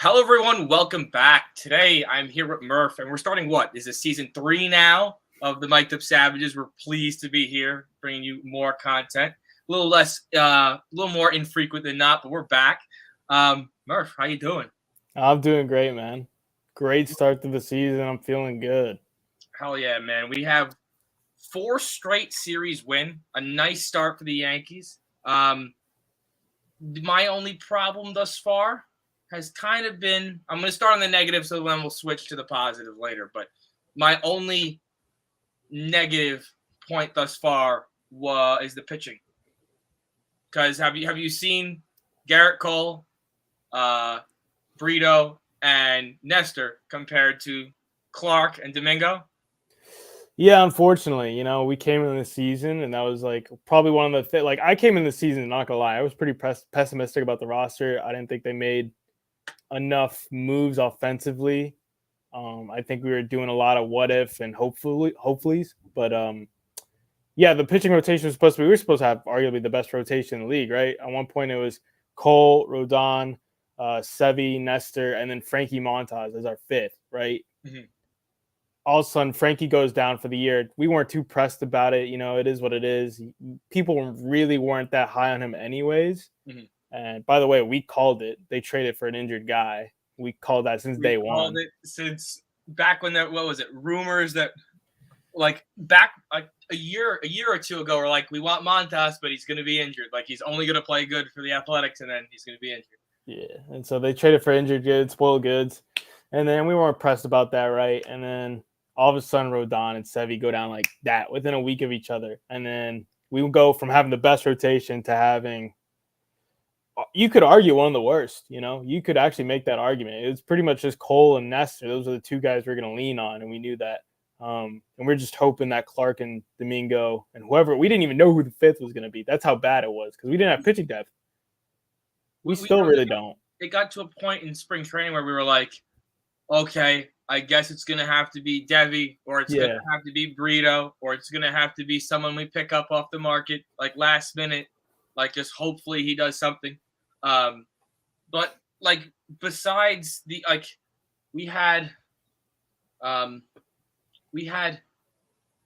Hello, everyone. Welcome back. Today, I'm here with Murph, and we're starting what? Is this season 3 now of the Mic'd Up Savages? We're pleased to be here, bringing you more content. A little less, a little more infrequent than not, but we're back. Murph, how you doing? I'm doing great, man. Great start to the season. I'm feeling good. Hell yeah, man. We have 4 straight series win. A nice start for the Yankees. My only problem thus far has kind of been I'm going to start on the negative, so then we'll switch to the positive later. But my only negative point thus far is the pitching. Because have you seen Garrett Cole, uh, Brito, and Nestor compared to Clark and Domingo? Yeah, unfortunately, we came in the season and that was like probably one of the like I came in the season, not gonna lie, I was pretty pessimistic about the roster. I didn't think they made enough moves offensively. I think we were doing a lot of what if and hopefullys, but yeah, the pitching rotation was supposed to be. We were supposed to have arguably the best rotation in the league, right? At one point, it was Cole, Rodon, Sevy, Nestor, and then Frankie Montas as our fifth, right? Mm-hmm. All of a sudden, Frankie goes down for the year. We weren't too pressed about it. It is what it is. People really weren't that high on him, anyways. Mm-hmm. And by the way, we called it. They traded for an injured guy. We called that since day one. Called it since back when what was it? Rumors that like back like a year or two ago were like, we want Montas, but he's going to be injured. Like he's only going to play good for the Athletics, and then he's going to be injured. Yeah, and so they traded for injured goods, spoiled goods, and then we weren't pressed about that, right? And then all of a sudden, Rodon and Sevy go down like that within a week of each other, and then we would go from having the best rotation to having, you could argue, one of the worst. You could actually make that argument. It was pretty much just Cole and Nestor. Those are the two guys we're going to lean on, and we knew that. And we're just hoping that Clark and Domingo and whoever, we didn't even know who the fifth was going to be. That's how bad it was because we didn't have pitching depth. We still really don't. It got to a point in spring training where we were like, okay, I guess it's going to have to be Devi, or it's going to have to be Brito, or it's going to have to be someone we pick up off the market, like last minute, like just hopefully he does something. But like besides the we had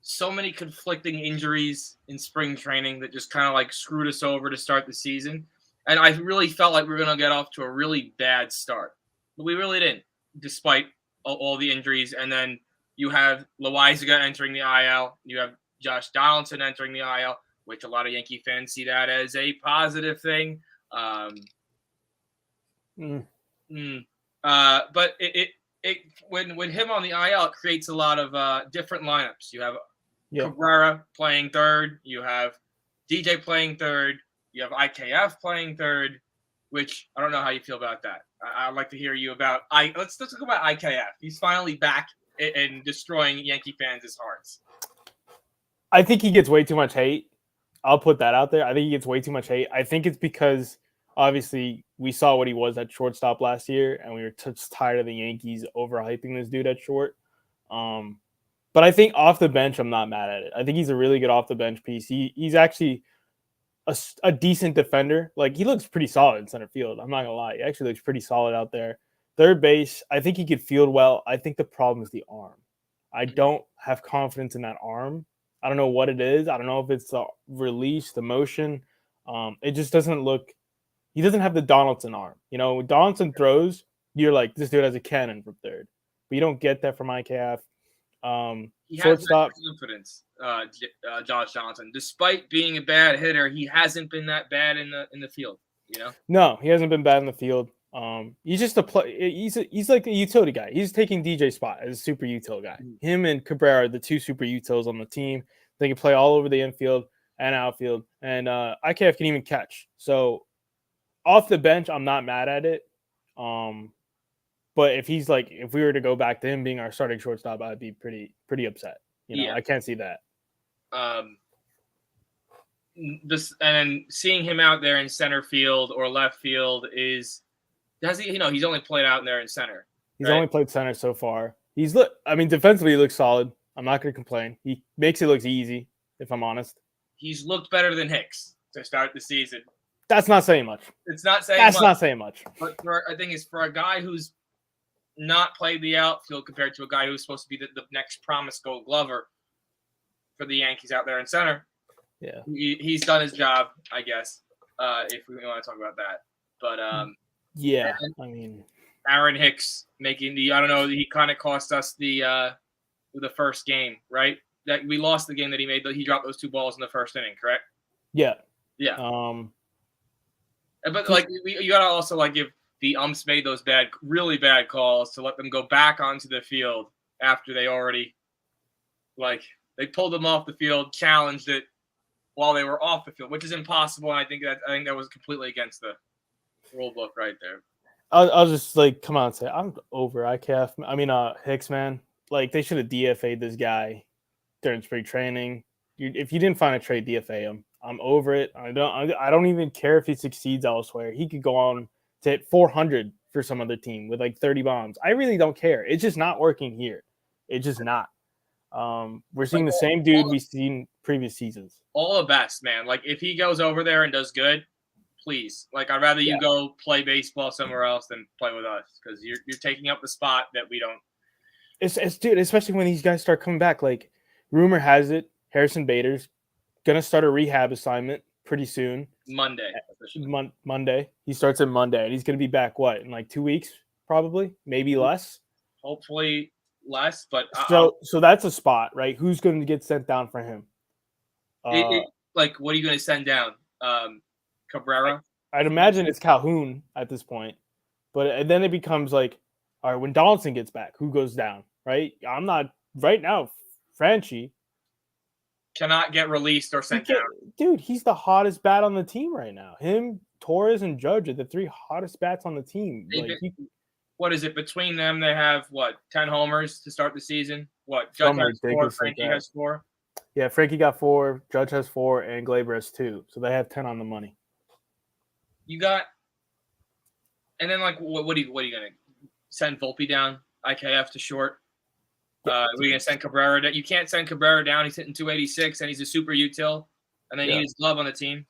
so many conflicting injuries in spring training that just kind of like screwed us over to start the season. And I really felt like we were going to get off to a really bad start. But we really didn't, despite all the injuries. And then you have Loaizaga entering the IL. You have Josh Donaldson entering the IL, which a lot of Yankee fans see that as a positive thing. But when him on the IL, it creates a lot of different lineups. You have Cabrera playing third. You have DJ playing third. You have IKF playing third, which I don't know how you feel about that. I'd like to hear you about let's talk about IKF. He's finally back and destroying Yankee fans' hearts. I think he gets way too much hate. I'll put that out there. I think he gets way too much hate. I think it's because obviously we saw what he was at shortstop last year, and we were just tired of the Yankees overhyping this dude at short. But I think off the bench, I'm not mad at it. I think he's a really good off the bench piece. He's actually a decent defender. Like, he looks pretty solid in center field. I'm not gonna lie. He actually looks pretty solid out there. Third base, I think he could field well. I think the problem is the arm. I don't have confidence in that arm. I don't know what it is. I don't know if it's the release, the motion. It just doesn't look. He doesn't have the Donaldson arm. When Donaldson throws, you're like, this dude has a cannon from third. But you don't get that from IKF. He shortstop has confidence, Josh Johnson. Despite being a bad hitter, he hasn't been that bad in the field. No, he hasn't been bad in the field. He's just a play. He's like a utility guy. He's taking DJ's spot as a super util guy. Him and Cabrera are the two super utils on the team. They can play all over the infield and outfield, and IKF can even catch. So off the bench, I'm not mad at it. But if we were to go back to him being our starting shortstop, I'd be pretty upset. I can't see that. And seeing him out there in center field or left field he's only played out there in center. He's only played center so far. Defensively he looks solid. I'm not going to complain. He makes it look easy, if I'm honest. He's looked better than Hicks to start the season. That's not saying much. It's not saying That's much. not saying much. But I think it's for a guy who's not played the outfield compared to a guy who's supposed to be the next promised Gold Glover for the Yankees out there in center. Yeah, he's done his job, I guess. If we want to talk about that, but yeah. I mean, Aaron Hicks making the I don't know. He kind of cost us the first game, right? That we lost the game that he made. He dropped those 2 balls in the first inning, correct? Yeah. Yeah. But like you gotta also like give the umps made those really bad calls to let them go back onto the field after they already they pulled them off the field, challenged it while they were off the field, which is impossible. And I think that was completely against the rule book right there. I'll just come out and say I'm over IKF. I mean, Hicks, man. Like they should have DFA'd this guy during spring training. If you didn't find a trade, DFA him. I'm over it. I don't even care if he succeeds elsewhere. He could go on to hit 400 for some other team with 30 bombs. I really don't care. It's just not working here. It's just not. We're seeing the same dude we've seen previous seasons. All the best, man. Like if he goes over there and does good, please. Like I'd rather you go play baseball somewhere else than play with us because you're taking up the spot that we don't. It's dude, especially when these guys start coming back. Like rumor has it, Harrison Bader's gonna start a rehab assignment pretty soon. Monday. Monday. He starts on Monday, and he's gonna be back in 2 weeks, probably, maybe less. Hopefully less, but so that's a spot, right? Who's going to get sent down for him? What are you going to send down? Cabrera? I'd imagine it's Calhoun at this point, but then it becomes all right, when Donaldson gets back, who goes down, right? I'm not right now. Franchy cannot get released or sent down. Dude, he's the hottest bat on the team right now. Him, Torres, and Judge are the 3 hottest bats on the team. What is it between them? They have 10 homers to start the season. Judge has 4, Frankie has 4. Yeah, Frankie got 4, Judge has 4, and Glaber has 2. So they have 10 on the money. You got, and then what are you gonna send Volpe down? IKF to short. We're gonna send Cabrera down. You can't send Cabrera down. He's hitting 286 and he's a super util, and they need his glove on the team.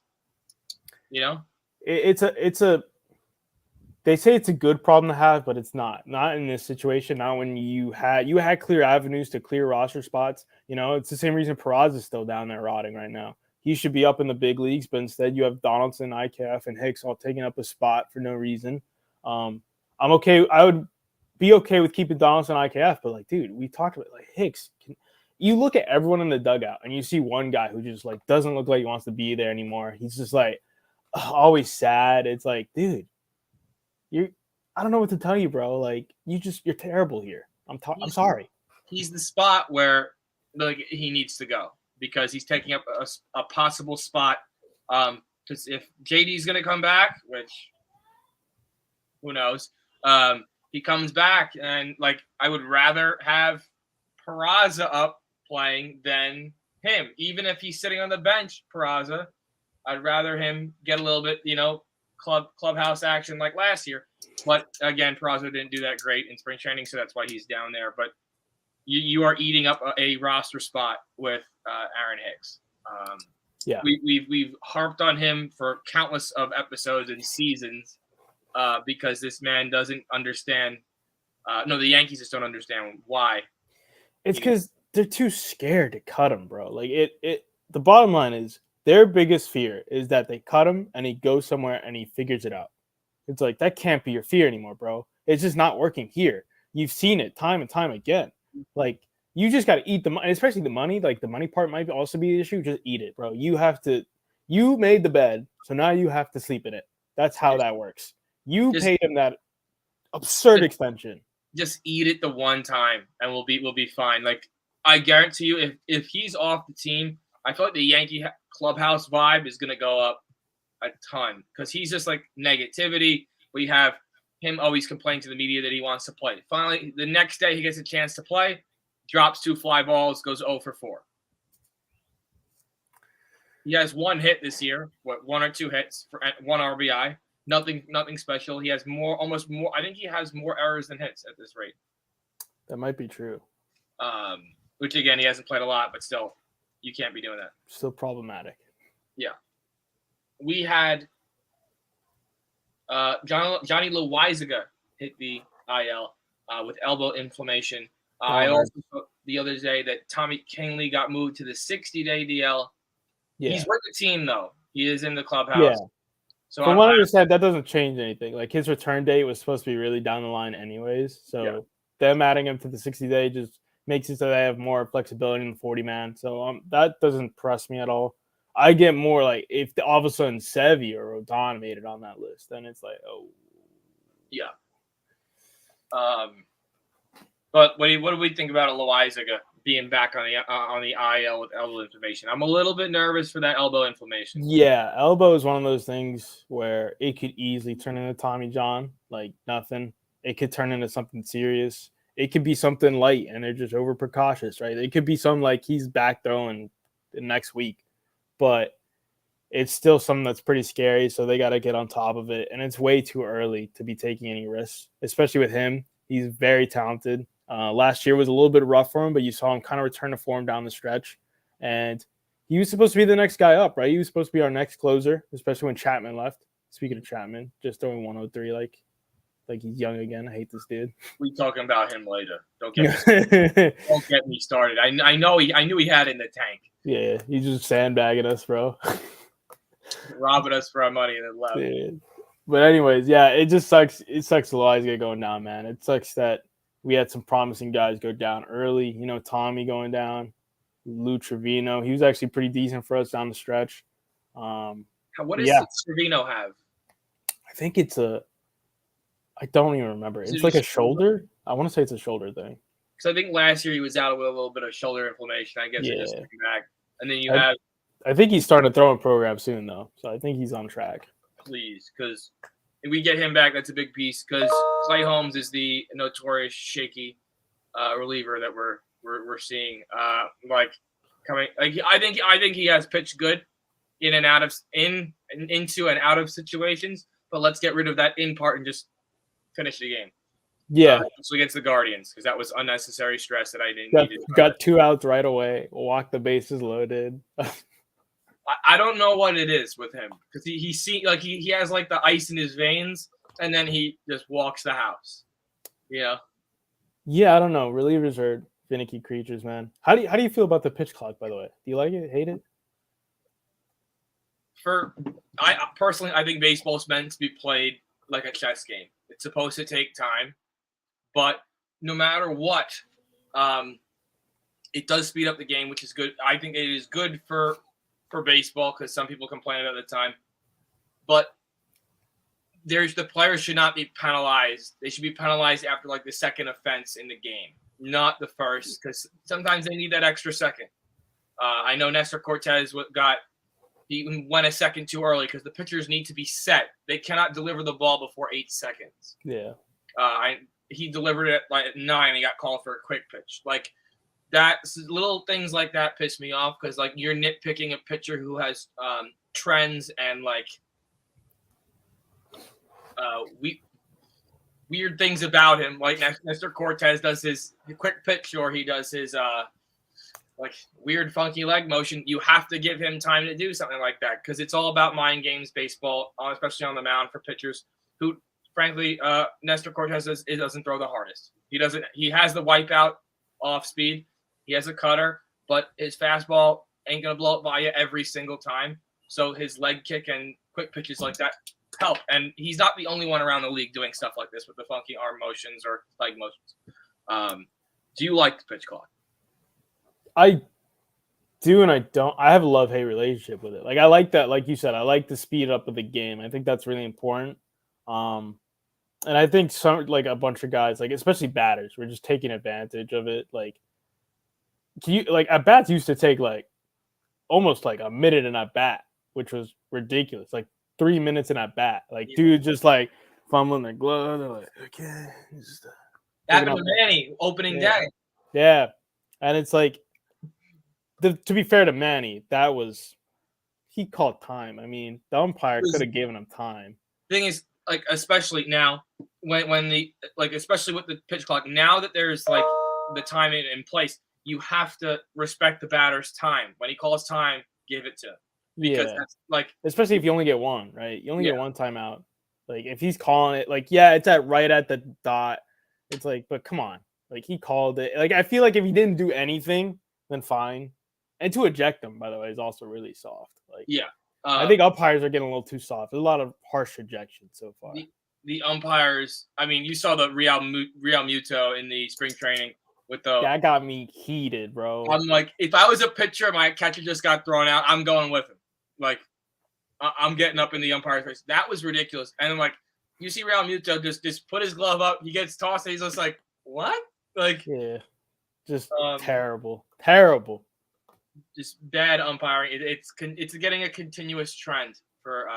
You know, it's a. They say it's a good problem to have, but it's not in this situation. Not when you had clear avenues to clear roster spots. It's the same reason Peraza is still down there rotting right now. He should be up in the big leagues, but instead you have Donaldson, IKF, and Hicks all taking up a spot for no reason. I'm okay. I would be okay with keeping Donaldson, IKF, but dude, we talked about Hicks. You look at everyone in the dugout and you see one guy who just doesn't look like he wants to be there anymore. He's just always sad. It's dude. I don't know what to tell you, bro. You're terrible here. I'm sorry. He's the spot where he needs to go because he's taking up a possible spot. Because if JD's gonna come back, which who knows, he comes back and I would rather have Peraza up playing than him. Even if he's sitting on the bench, Peraza, I'd rather him get a little bit, clubhouse action like last year. But again, Peraza didn't do that great in spring training, so that's why he's down there. But you are eating up a roster spot with Aaron Hicks. We've harped on him for countless of episodes and seasons because this man doesn't understand. The Yankees just don't understand why. It's because they're too scared to cut him, bro. The bottom line is their biggest fear is that they cut him and he goes somewhere and he figures it out. It's that can't be your fear anymore, bro. It's just not working here. You've seen it time and time again. You just got to eat the money, especially the money. The money part might also be the issue. Just eat it, bro. You made the bed, so now you have to sleep in it. That's how that works. You paid him that absurd extension. Just eat it the one time and we'll be fine. I guarantee you, if he's off the team, I feel like the Yankee clubhouse vibe is going to go up a ton because he's just negativity. We have him always complaining to the media that he wants to play. Finally, the next day he gets a chance to play, drops 2 fly balls, goes 0 for 4. He has 1 hit this year, 1 or 2 hits for 1 RBI. Nothing special. He has almost more. I think he has more errors than hits at this rate. That might be true. Which again, he hasn't played a lot, but still, you can't be doing that. Still problematic. Yeah. We had Johnny Loizaga hit the IL with elbow inflammation. Oh, I nice. also saw the other day that Tommy Kingley got moved to the 60-day DL. Yeah. He's with the team though. He is in the clubhouse. Yeah. So From what I understand, that doesn't change anything. Like his return date was supposed to be really down the line, anyways. So them adding him to the 60-day just makes it so they have more flexibility in the 40-man. So that doesn't press me at all. I get more like if all of a sudden Sevy or Rodon made it on that list, then it's like, oh, yeah. But what do we think about Loizaga being back on the IL with elbow inflammation? I'm a little bit nervous for that elbow inflammation. Yeah, elbow is one of those things where it could easily turn into Tommy John, like nothing. It could turn into something serious. It could be something light, and they're just over precautious, right? It could be something like he's back throwing the next week, but it's still something that's pretty scary. So they got to get on top of it, and it's way too early to be taking any risks, especially with him. He's very talented. Last year was a little bit rough for him, but you saw him kind of return to form down the stretch, and he was supposed to be the next guy up, right? He was supposed to be our next closer, especially when Chapman left. Speaking of Chapman, just throwing 103 like he's young again. I hate this dude. We talking about him later. Don't get me started. I know I knew he had it in the tank. Yeah, he's just sandbagging us, bro. Robbing us for our money and then left. Yeah. But anyways, yeah, it just sucks. It sucks Loizaga going down, man. It sucks that we had some promising guys go down early. You know, Tommy going down, Lou Trevino. He was actually pretty decent for us down the stretch. What does Trevino have? I think it's I don't even remember. It's like a shoulder. I want to say it's a shoulder thing. Because I think last year he was out with a little bit of shoulder inflammation. I guess it just came back. And then I think he's starting to throw a program soon, though. So I think he's on track. Please, because if we get him back, that's a big piece. Because Clay Holmes is the notorious shaky reliever that we're seeing. I think he has pitched good in and out of into and out of situations. But let's get rid of that in part and just finish the game. Yeah. Against the Guardians, because that was unnecessary stress that I didn't need. Got 2 outs right away. Walk the bases loaded. I don't know what it is with him, because he has like the ice in his veins, and then he just walks the house. Yeah. Yeah, I don't know. Relievers are finicky creatures, man. How do you feel about the pitch clock, by the way? Do you like it? Hate it? I think baseball is meant to be played like a chess game. It's supposed to take time, but no matter what, it does speed up the game, which is good. I think it is good for baseball, because some people complain about the time, but the players should not be penalized. They should be penalized after like the second offense in the game, not the first, because sometimes they need that extra second. I know Nestor Cortez he went a second too early because the pitchers need to be set. They cannot deliver the ball before 8 seconds. Yeah. He delivered it like at 9 and he got called for a quick pitch. Like that, little things like that piss me off, because like you're nitpicking a pitcher who has trends and like weird things about him. Like Nestor Cortez does his quick pitch, or he does his like weird funky leg motion. You have to give him time to do something like that, because it's all about mind games baseball, especially on the mound for pitchers who, frankly, Nestor Cortez doesn't throw the hardest. He has the wipeout off speed. He has a cutter, but his fastball ain't gonna blow up by you every single time. So his leg kick and quick pitches like that help. And he's not the only one around the league doing stuff like this with the funky arm motions or leg motions. Do you like the pitch clock? I do and I don't. I have a love-hate relationship with it. Like I like that, like you said, I like the speed up of the game. I think that's really important. And I think a bunch of guys, like especially batters, were just taking advantage of it. Like at bats used to take like almost like a minute in at bat, which was ridiculous. Like 3 minutes in at bat. Like dude just like fumbling their glove. They're like, okay. Happened to Manny opening day. Yeah. And it's like, to be fair to Manny, he called time. I mean, the umpire could have given him time. Thing is, like, especially now, especially with the pitch clock, now that there's like the time in place, you have to respect the batter's time. When he calls time, give it to him. Because that's like, especially if you only get one, right? You only get one timeout. Like if he's calling it, like yeah, it's right at the dot. It's like, but come on, like he called it. Like I feel like if he didn't do anything, then fine. And to eject him, by the way, is also really soft. Like Yeah. I think umpires are getting a little too soft. There's a lot of harsh ejections so far. The umpires. I mean, you saw the Real Muto in the spring training with the. That got me heated, bro. I'm like, if I was a pitcher, my catcher just got thrown out. I'm going with him. Like, I'm getting up in the umpire's face. That was ridiculous. And I'm like, you see Real Muto just put his glove up. He gets tossed, and he's just like, what? Like, yeah, just terrible. Just bad umpiring. It's getting a continuous trend for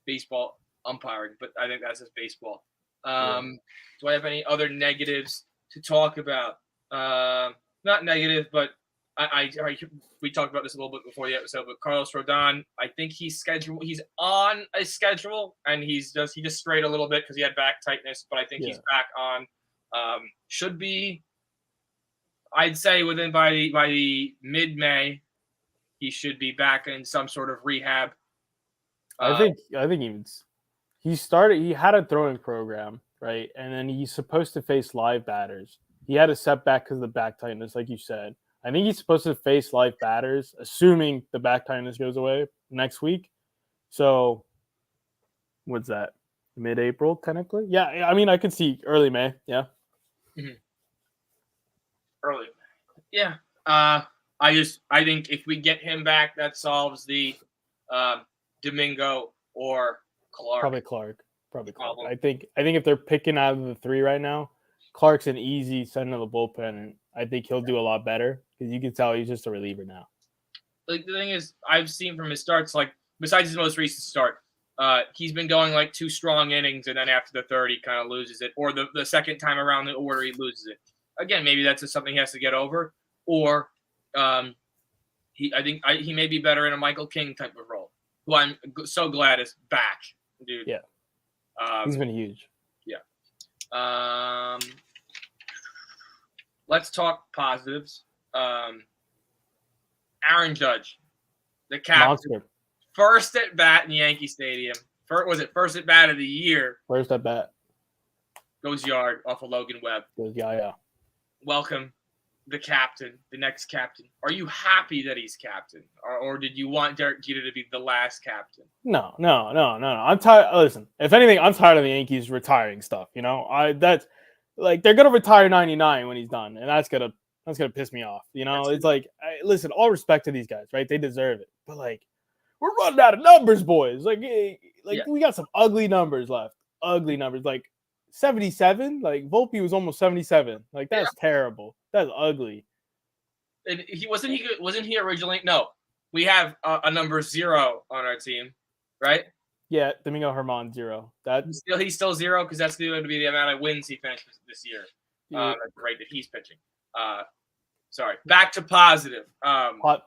baseball umpiring, but I think that's just baseball. Do I have any other negatives to talk about? Not negative, but we talked about this a little bit before the episode. But Carlos Rodon, I think he's on a schedule, and he just strayed a little bit because he had back tightness. But I think he's back on. Should be. I'd say by the mid-May, he should be back in some sort of rehab. I think he had a throwing program, right? And then he's supposed to face live batters. He had a setback because of the back tightness, like you said. I think he's supposed to face live batters, assuming the back tightness goes away next week. So, what's that? Mid-April, technically? Yeah, I mean, I could see early May. Yeah. Mm-hmm. Early. Yeah. I think if we get him back, that solves the Domingo or Clark. Probably Clark. I think if they're picking out of the three right now, Clark's an easy send to the bullpen, and I think he'll do a lot better because you can tell he's just a reliever now. Like the thing is, I've seen from his starts, like besides his most recent start, he's been going like 2 strong innings, and then after the third, he kind of loses it, or the second time around the order, he loses it. Again, maybe that's just something he has to get over, or he may be better in a Michael King type of role, who I'm so glad is back, dude. Yeah, he's been huge. Yeah. Let's talk positives. Aaron Judge, the captain, Monster. First at bat in Yankee Stadium. First at bat of the year? First at bat. goes yard off of Logan Webb. Yeah. Welcome, the captain, the next captain. Are you happy that he's captain, or did you want Derek Jeter to be the last captain? No. I'm tired. Listen, if anything, I'm tired of the Yankees retiring stuff. You know, that's like they're gonna retire 99 when he's done, and that's gonna piss me off. You know, it's like, listen, all respect to these guys, right? They deserve it, but like, we're running out of numbers, boys. We got some ugly numbers left. Ugly numbers, like 77. Like Volpe was almost 77. Like that's terrible. That's ugly. And wasn't he originally? No, we have a number 0 on our team, right? Yeah, Domingo Germán 0. He's still 0 because that's going to be the amount of wins he finishes this year. At the rate that he's pitching. Sorry. Back to positive.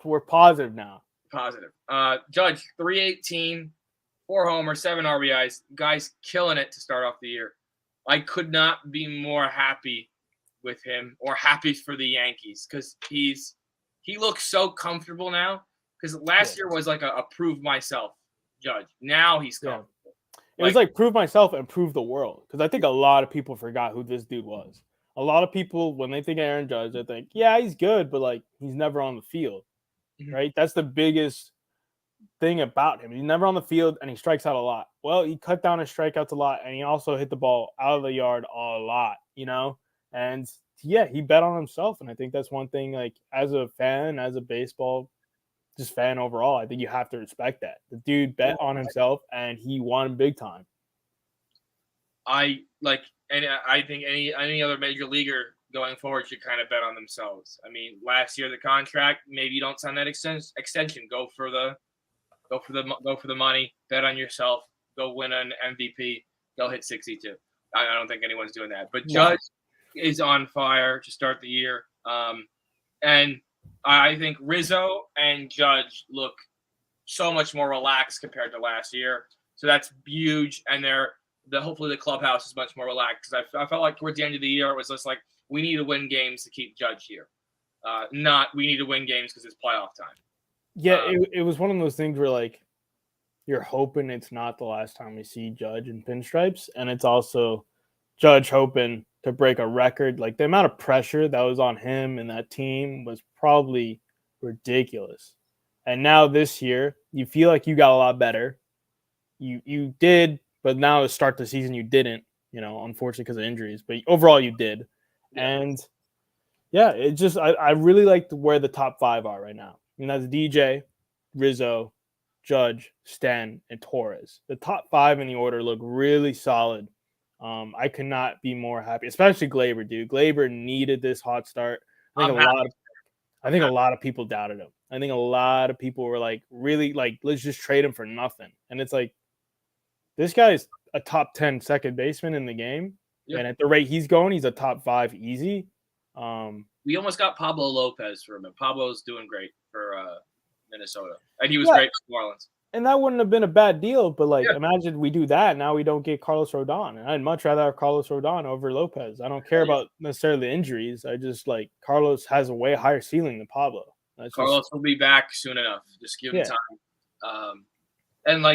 We're positive now. Positive. Judge 318, 4 homers, 7 RBIs. Guy's killing it to start off the year. I could not be more happy with him or happy for the Yankees because he looks so comfortable now. Because last year was like a prove myself Judge. Now he's comfortable. It was like prove myself and prove the world. Because I think a lot of people forgot who this dude was. A lot of people, when they think Aaron Judge, they think, yeah, he's good, but like he's never on the field. Mm-hmm. Right? That's the biggest thing about him. He's never on the field and he strikes out a lot. Well, he cut down his strikeouts a lot and he also hit the ball out of the yard a lot, you know? And yeah, he bet on himself. And I think that's one thing, like as a fan, as a baseball just fan overall, I think you have to respect that. The dude bet on himself and he won big time. I think any other major leaguer going forward should kind of bet on themselves. I mean, last year the contract, maybe you don't sign that extension. Go for the money. Bet on yourself. Go win an MVP. They'll hit 62. I don't think anyone's doing that. But Judge is on fire to start the year. And I think Rizzo and Judge look so much more relaxed compared to last year. So that's huge. And hopefully the clubhouse is much more relaxed. Because I felt like towards the end of the year, it was just like, we need to win games to keep Judge here. Not we need to win games because it's playoff time. Yeah, it was one of those things where like you're hoping it's not the last time we see Judge in pinstripes, and it's also Judge hoping to break a record. Like the amount of pressure that was on him and that team was probably ridiculous. And now this year, you feel like you got a lot better. You did, but now to start the season, you didn't. Unfortunately because of injuries, but overall you did. Yeah. And yeah, it just I really like where the top 5 are right now. I mean, that's DJ, Rizzo, Judge, Stan, and Torres. The top 5 in the order look really solid. I could not be more happy, especially Glaber, dude. Glaber needed this hot start. I think a lot of people doubted him. I think a lot of people were like, really, like, let's just trade him for nothing. And it's like, this guy is a top 10 second baseman in the game. Yep. And at the rate he's going, he's a top 5 easy. We almost got Pablo Lopez for him. Pablo's doing great for Minnesota. And he was great for New Orleans. And that wouldn't have been a bad deal, but imagine we do that. Now we don't get Carlos Rodon. And I'd much rather have Carlos Rodon over Lopez. I don't care about necessarily the injuries. I just Carlos has a way higher ceiling than Pablo. Carlos will be back soon enough. Just give him time. And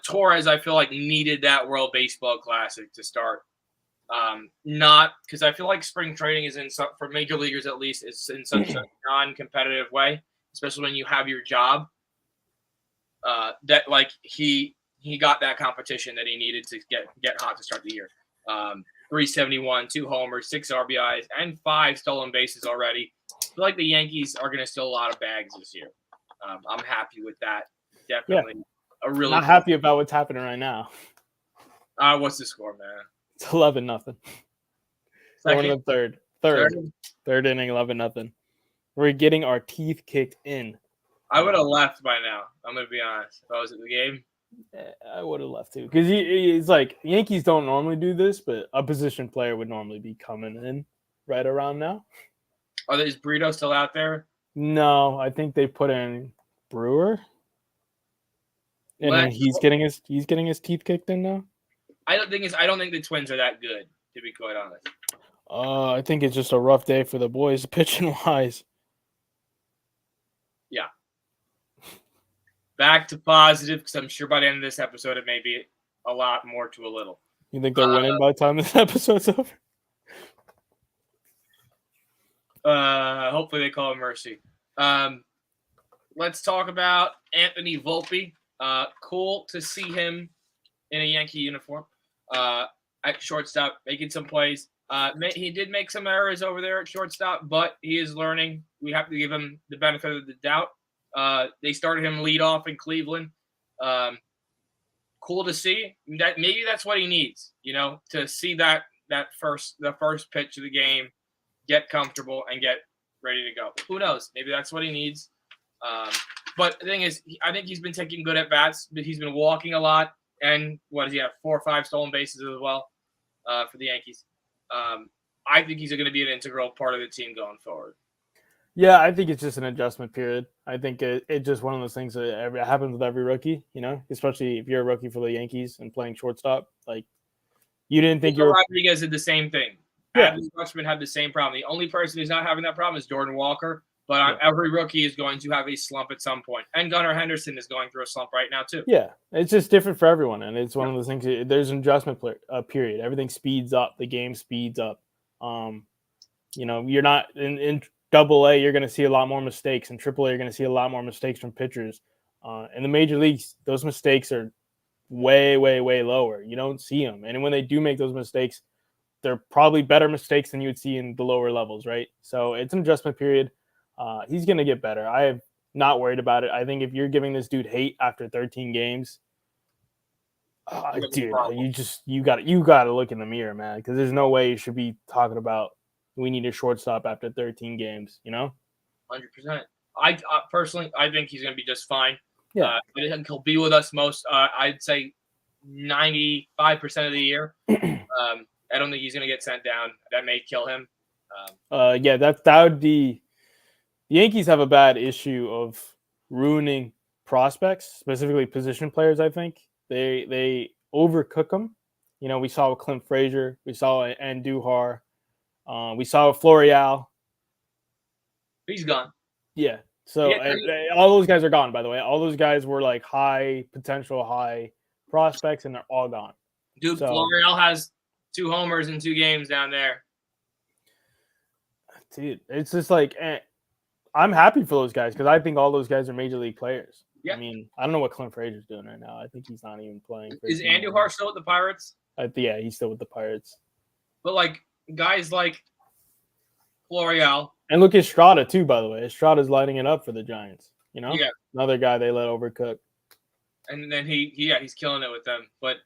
Torres, I feel like needed that World Baseball Classic to start. Not because I feel like spring training is for major leaguers at least is in such a non-competitive way, especially when you have your job. That he got that competition that he needed to get hot to start the year. 371, 2 homers, 6 RBIs, and 5 stolen bases already. I feel like the Yankees are going to steal a lot of bags this year. I'm happy with that. Definitely not happy about what's happening right now. What's the score, man? It's 11-0. Going to the third inning, 11-0. We're getting our teeth kicked in. I would have left by now. I'm gonna be honest. If I was at the game, I would have left too. Because he's like, Yankees don't normally do this, but a position player would normally be coming in right around now. Is Brito still out there? No, I think they put in Brewer. And he's getting his teeth kicked in now. I don't think the Twins are that good, to be quite honest. I think it's just a rough day for the boys, pitching wise. Yeah. Back to positive, because I'm sure by the end of this episode it may be a lot more to a little. You think they're winning by the time this episode's over? Hopefully they call it mercy. Let's talk about Anthony Volpe. Cool to see him in a Yankee uniform at shortstop, making some plays. He did make some errors over there at shortstop, but he is learning. We have to give him the benefit of the doubt. They started him lead off in Cleveland. Cool to see. That maybe that's what he needs, to see the first pitch of the game, get comfortable and get ready to go. Who knows? Maybe that's what he needs. But the thing is, I think he's been taking good at bats, but he's been walking a lot. And what does he have? 4 or 5 stolen bases as well for the Yankees. I think he's going to be an integral part of the team going forward. Yeah, I think it's just an adjustment period. I think it's just one of those things that happens with every rookie, especially if you're a rookie for the Yankees and playing shortstop. Like, you didn't think Rodriguez did the same thing. Yeah. Adley Rutschman had the same problem. The only person who's not having that problem is Jordan Walker. But every rookie is going to have a slump at some point. And Gunnar Henderson is going through a slump right now, too. Yeah, it's just different for everyone. And it's one of those things. There's an adjustment period. Everything speeds up. The game speeds up. You're not in AA, you're going to see a lot more mistakes. In AAA, you're going to see a lot more mistakes from pitchers. In the major leagues, those mistakes are way, way, way lower. You don't see them. And when they do make those mistakes, they're probably better mistakes than you would see in the lower levels, right? So it's an adjustment period. He's going to get better. I am not worried about it. I think if you're giving this dude hate after 13 games, dude, you got to look in the mirror, man, because there's no way you should be talking about we need a shortstop after 13 games, 100%. I personally, I think he's going to be just fine. Yeah. I think he'll be with us most, I'd say 95% of the year. I don't think he's going to get sent down. That may kill him. That would be. The Yankees have a bad issue of ruining prospects, specifically position players. I think they overcook them. We saw with Clint Frazier, we saw Andujar, we saw with Florial. He's gone. Yeah, So Yeah, all those guys are gone, by the way. All those guys were like high potential, high prospects, and they're all gone. dude, So- Florial has 2 homers in 2 games down there. Dude, it's just like I'm happy for those guys because I think all those guys are major league players. Yeah. I mean, I don't know what Clint Frazier's doing right now. I think he's not even playing. For Is his team Andujar anymore. still with the Pirates? Yeah, he's still with the Pirates. But like guys like Florial, And look at Estrada too, by the way. Estrada's lighting it up for the Giants. You know, Yeah. another guy they let overcook. and then he's killing it with them. But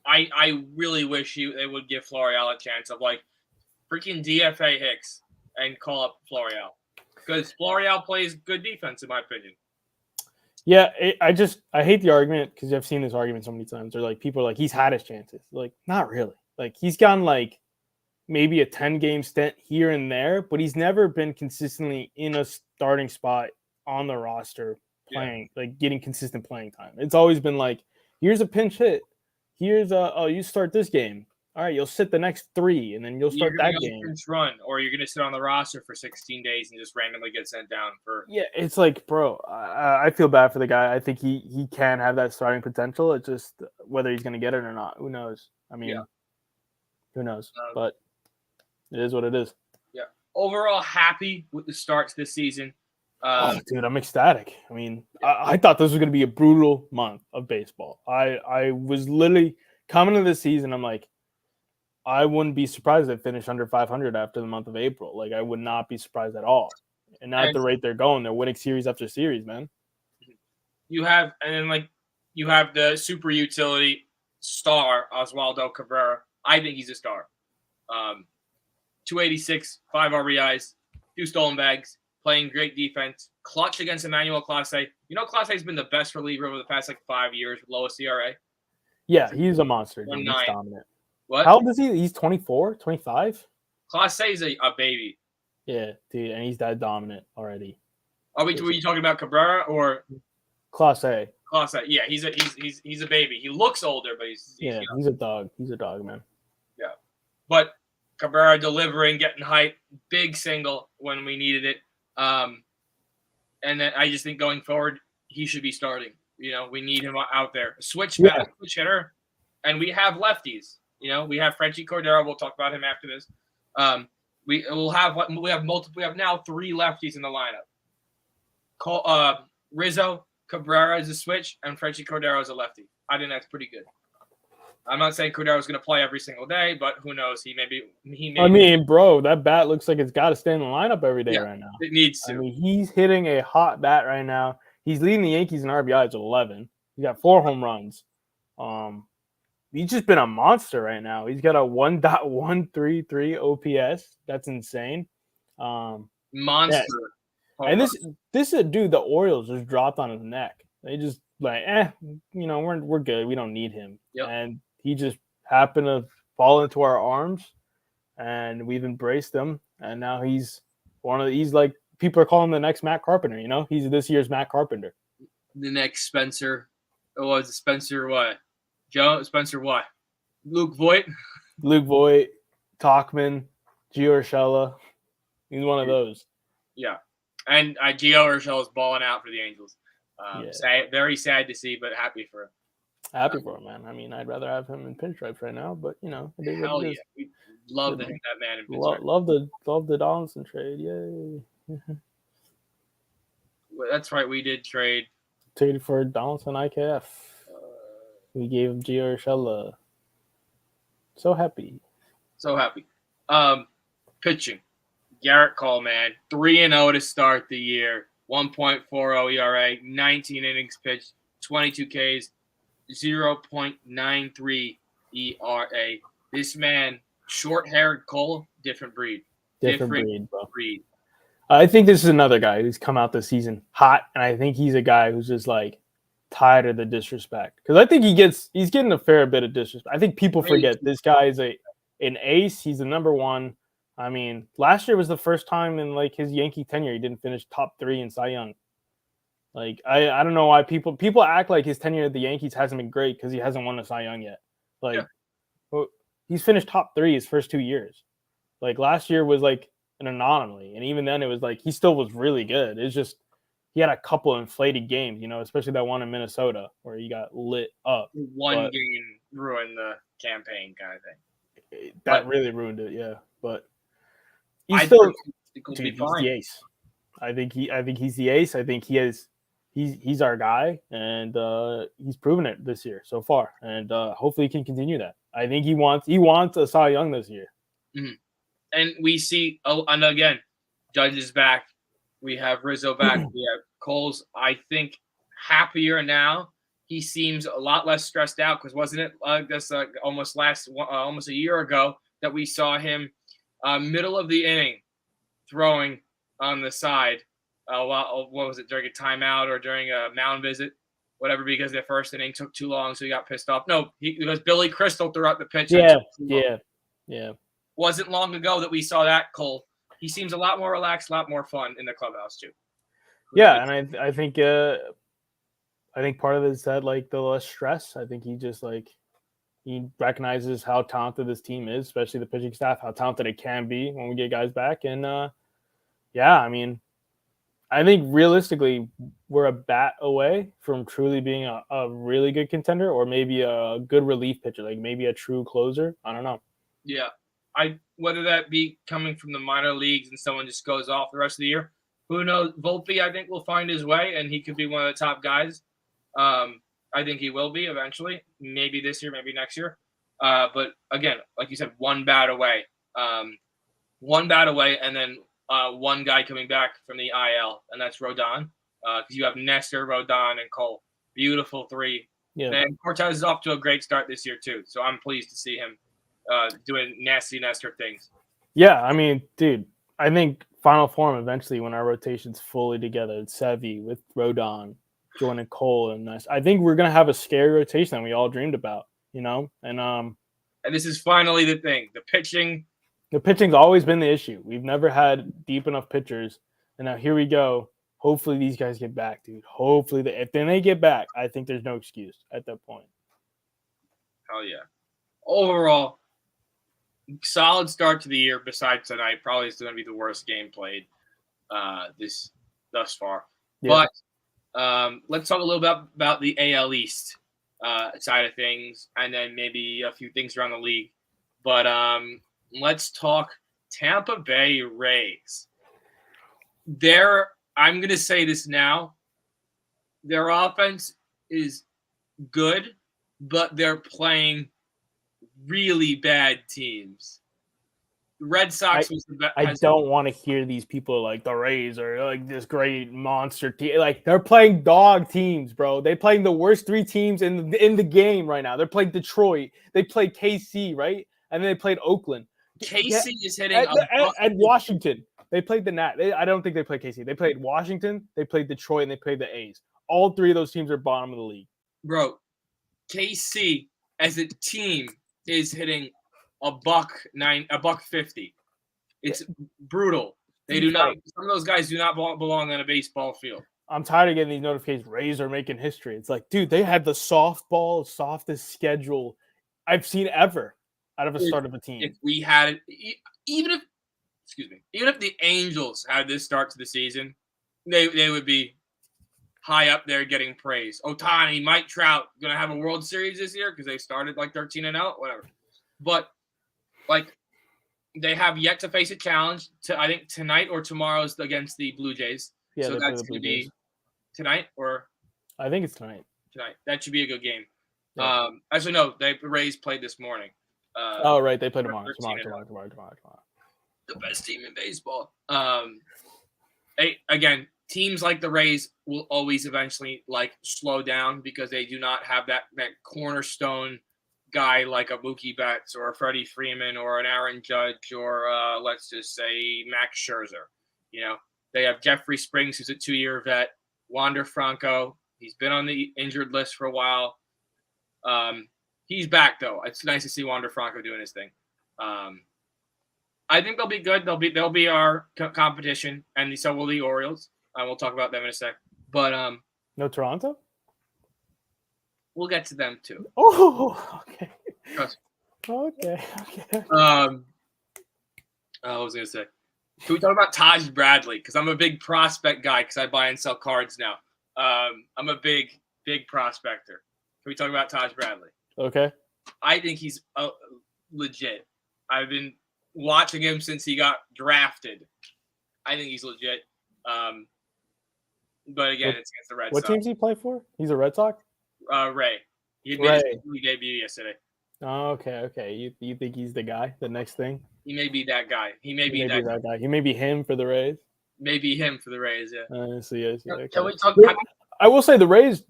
I really wish they would give Florial a chance of like freaking DFA Hicks and call up Florial because Florial plays good defense in my opinion. Yeah, I hate the argument because I've seen this argument so many times. They're like, people are like, he's had his chances. Like, not really. Like, he's gotten like maybe a 10-game stint here and there, but he's never been consistently in a starting spot on the roster playing, like getting consistent playing time. It's always been like, here's a pinch hit. Here's you start this game. All right, you'll sit the next 3, and then you'll start that game. Run, or you're gonna sit on the roster for 16 days and just randomly get sent down for. Yeah, it's like, bro, I feel bad for the guy. I think he can have that starting potential. It's just whether he's gonna get it or not. Who knows? I mean, who knows? But it is what it is. Yeah. Overall, happy with the starts this season. Dude, I'm ecstatic. I mean, I thought this was gonna be a brutal month of baseball. I was literally coming to this season. I'm like, I wouldn't be surprised if they finish under 500 after the month of April. Like, I would not be surprised at all. And now at the rate they're going, they're winning series after series, man. You have the super utility star Oswaldo Cabrera. I think he's a star. 286, 5 RBIs, 2 stolen bags, playing great defense, clutch against Emmanuel Clase. You know, Clase has been the best reliever over the past 5 years with lowest ERA. Yeah, he's a monster. Dude. He's 1.9. dominant. What? How old is he? He's 24, 25? Clase is a baby. Yeah, dude, and he's that dominant already. Were you talking about Cabrera or Class A? Clase? Yeah, he's a baby. He looks older, but he's a dog. He's a dog, man. Yeah, but Cabrera delivering, getting hype, big single when we needed it. And then I just think going forward, he should be starting. You know, we need him out there. Switch hitter, and we have lefties. You know, we have Frenchie Cordero. We'll talk about him after this. We have now 3 lefties in the lineup. Rizzo, Cabrera is a switch, and Frenchie Cordero is a lefty. I think that's pretty good. I'm not saying Cordero is going to play every single day, but who knows? He may. I mean, bro, that bat looks like it's got to stay in the lineup every day right now. It needs to. I mean, he's hitting a hot bat right now. He's leading the Yankees in RBIs at 11. He's got 4 home runs. He's just been a monster right now. He's got a 1.133 OPS. That's insane. Monster. Yeah. And this is a dude the Orioles just dropped on his neck. They just like, we're good. We don't need him. Yep. And he just happened to fall into our arms, and we've embraced him. And now he's like, people are calling him the next Matt Carpenter. You know, he's this year's Matt Carpenter. The next Spencer. Oh, was it Spencer what? Spencer what? Luke Voigt, Tauchman, Gio Urshela. He's one of those. Yeah. And Gio Urshela is balling out for the Angels. Very sad to see, but happy for him. Happy for him, man. I mean, I'd rather have him in pinstripes right now, but you know, hell yeah, we love to hit that man in pinstripes. Love the Donaldson trade, yay! Well, that's right, we did trade for Donaldson IKF. We gave him Gio Urshela. So happy. Pitching, Garrett Cole, man, 3-0 to start the year. 1.40 ERA, 19 innings pitched, 22 Ks, 0.93 ERA. This man, short-haired Cole, different breed. Different breed. I think this is another guy who's come out this season hot, and I think he's a guy who's just like tired of the disrespect. Because I think he's getting a fair bit of disrespect. I think people forget this guy is an ace. He's the number 1. I mean, last year was the first time in like his Yankee tenure he didn't finish top 3 in Cy Young. Like I don't know why people act like his tenure at the Yankees hasn't been great because he hasn't won a Cy Young yet. Like, well, he's finished top 3 his first 2 years. Like last year was like an anomaly, and even then it was like he still was really good. It's just he had a couple inflated games, especially that one in Minnesota where he got lit up. One game ruined the campaign kind of thing. That really ruined it, yeah. But I he's still think he'll dude, be he's fine. the ace. I think he's the ace. I think he's our guy, and he's proven it this year so far, and hopefully he can continue that. I think he wants a Cy Young this year. Mm-hmm. And we see, and again, Judge is back. We have Rizzo back. We have Cole's, I think, happier now. He seems a lot less stressed out because wasn't it almost a year ago that we saw him middle of the inning throwing on the side. What was it, during a timeout or during a mound visit? Whatever, because the first inning took too long, so he got pissed off. No, because Billy Crystal threw out the pitch. Yeah. Wasn't long ago that we saw that, Cole. He seems a lot more relaxed, a lot more fun in the clubhouse too. Yeah, and I think part of it is that like the less stress. I think he just he recognizes how talented this team is, especially the pitching staff, how talented it can be when we get guys back. And I mean, I think realistically we're a bat away from truly being a really good contender, or maybe a good relief pitcher, like maybe a true closer. I don't know. Yeah. Whether that be coming from the minor leagues and someone just goes off the rest of the year, who knows? Volpe, I think, will find his way, and he could be one of the top guys. I think he will be eventually, maybe this year, maybe next year. But again, like you said, one bat away, and then one guy coming back from the IL, and that's Rodon. Because you have Nestor, Rodon, and Cole. Beautiful three. Yeah. And Cortez is off to a great start this year too, so I'm pleased to see him doing nasty Nestor things. Yeah, I mean, dude, I think final form eventually when our rotation's fully together, it's Sevy with Rodon, joining Cole, and Nestor. I think we're gonna have a scary rotation that we all dreamed about, and this is finally the thing. The pitching's always been the issue. We've never had deep enough pitchers, and now here we go. Hopefully these guys get back, dude. Hopefully if they get back, I think there's no excuse at that point. Hell yeah. Overall, solid start to the year. Besides tonight, probably is going to be the worst game played thus far. Yeah. But let's talk a little bit about the AL East side of things, and then maybe a few things around the league. But let's talk Tampa Bay Rays. I'm going to say this now. Their offense is good, but they're playing really bad teams. The Red Sox was the best. I don't want to hear these people like the Rays or like this great monster team. Like they're playing dog teams, bro. They're playing the worst three teams in the game right now. They're playing Detroit. They played KC, right? And then they played Oakland. KC is hitting and Washington. They played the Nat. I don't think they played KC. They played Washington. They played Detroit, and they played the A's. All three of those teams are bottom of the league. Bro, KC as a team is hitting $150. It's brutal. They do not. Some of those guys do not belong on a baseball field. I'm tired of getting these notifications. Rays are making history. It's like, dude, they had the softest schedule I've seen ever out of a start of a team. If we had it, even if the Angels had this start to the season, they would be high up there getting praise. Ohtani, Mike Trout, going to have a World Series this year because they started like 13-0, whatever. But like they have yet to face a challenge. I think tonight or tomorrow's against the Blue Jays. Yeah, so that's going to be tonight, or I think it's tonight. That should be a good game. Yeah. Actually, no, the Rays played this morning. Right, they play tomorrow. Tomorrow. The best team in baseball. Again, teams like the Rays will always eventually slow down because they do not have that cornerstone guy like a Mookie Betts or a Freddie Freeman or an Aaron Judge or let's just say Max Scherzer. They have Jeffrey Springs, who's a 2-year vet. Wander Franco, he's been on the injured list for a while. He's back though. It's nice to see Wander Franco doing his thing. I think they'll be good. They'll be our competition, and so will the Orioles. We'll talk about them in a sec. But no Toronto. We'll get to them too. Oh, okay. Trust me. Okay. I was gonna say, Can we talk about Taj Bradley? Because I'm a big prospect guy because I buy and sell cards now. I'm a big prospector. Can we talk about Taj Bradley? Okay. I think he's legit. I've been watching him since he got drafted. I think he's legit. But again, it's against the Red What Sox. team does he play for? He's a Red Sox? Ray. He made his debut yesterday. Oh, okay. You think he's the guy, the next thing? He may be that guy. He may be that guy. He may be him for the Rays. Maybe him for the Rays, yeah. I see. Okay. Can we talk I will say the Rays,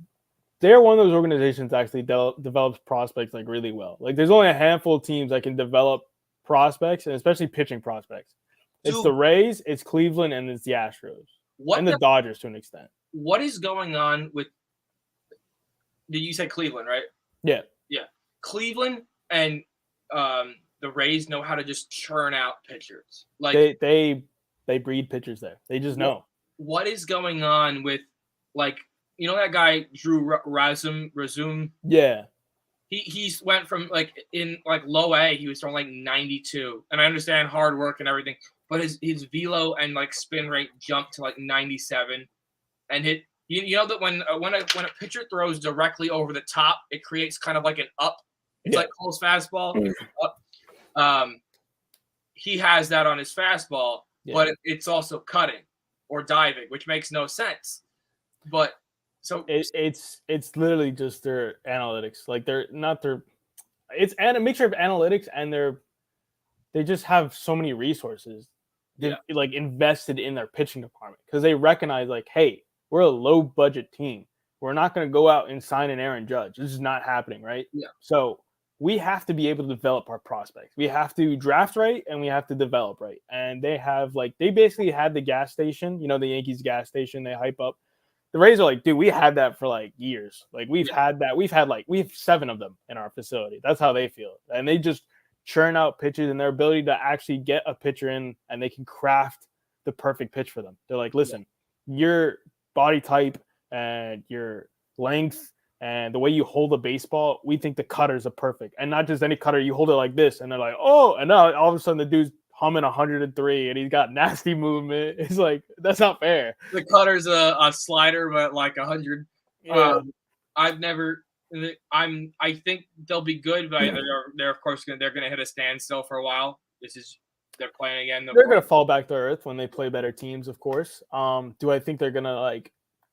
they're one of those organizations that actually develops prospects like really well. Like there's only a handful of teams that can develop prospects, and especially pitching prospects. It's the Rays, it's Cleveland, and it's the Astros. And the Dodgers to an extent. What is going on with – did you say Cleveland, right? Yeah. Cleveland and the Rays know how to just churn out pitchers. Like they breed pitchers there. They just know. What is going on with like you know that guy Drew Razum? Yeah. He's went from like in like low A, he was throwing like 92. And I understand hard work and everything, but his velo and like spin rate jumped to like 97 and hit. You know that when a pitcher throws directly over the top, it creates kind of like an up. It's like Cole's fastball. He has that on his fastball, but it's also cutting or diving, which makes no sense. But so it's literally just their analytics. Like it's a mixture of analytics and they just have so many resources like invested in their pitching department because they recognize like, hey, we're a low budget team. We're not going to go out and sign an Aaron Judge. This is not happening, right? Yeah. So we have to be able to develop our prospects. We have to draft right and we have to develop right. And they basically had the gas station, the Yankees gas station they hype up. The Rays are like, dude, we had that for like years. Like we've had that. We have 7 of them in our facility. That's how they feel. And they just churn out pitches and their ability to actually get a pitcher in and they can craft the perfect pitch for them. They're like, listen, your body type and your length and the way you hold a baseball, we think the cutters are perfect. And not just any cutter, you hold it like this. And they're like, oh, and now all of a sudden the dude's humming 103 and he's got nasty movement. It's like, that's not fair. The cutter's a slider, but like 100. Yeah. I think they'll be good, but they're of course they're going to hit a standstill for a while. They're playing again. They're going to fall back to earth when they play better teams, of course. Do I think they're going to like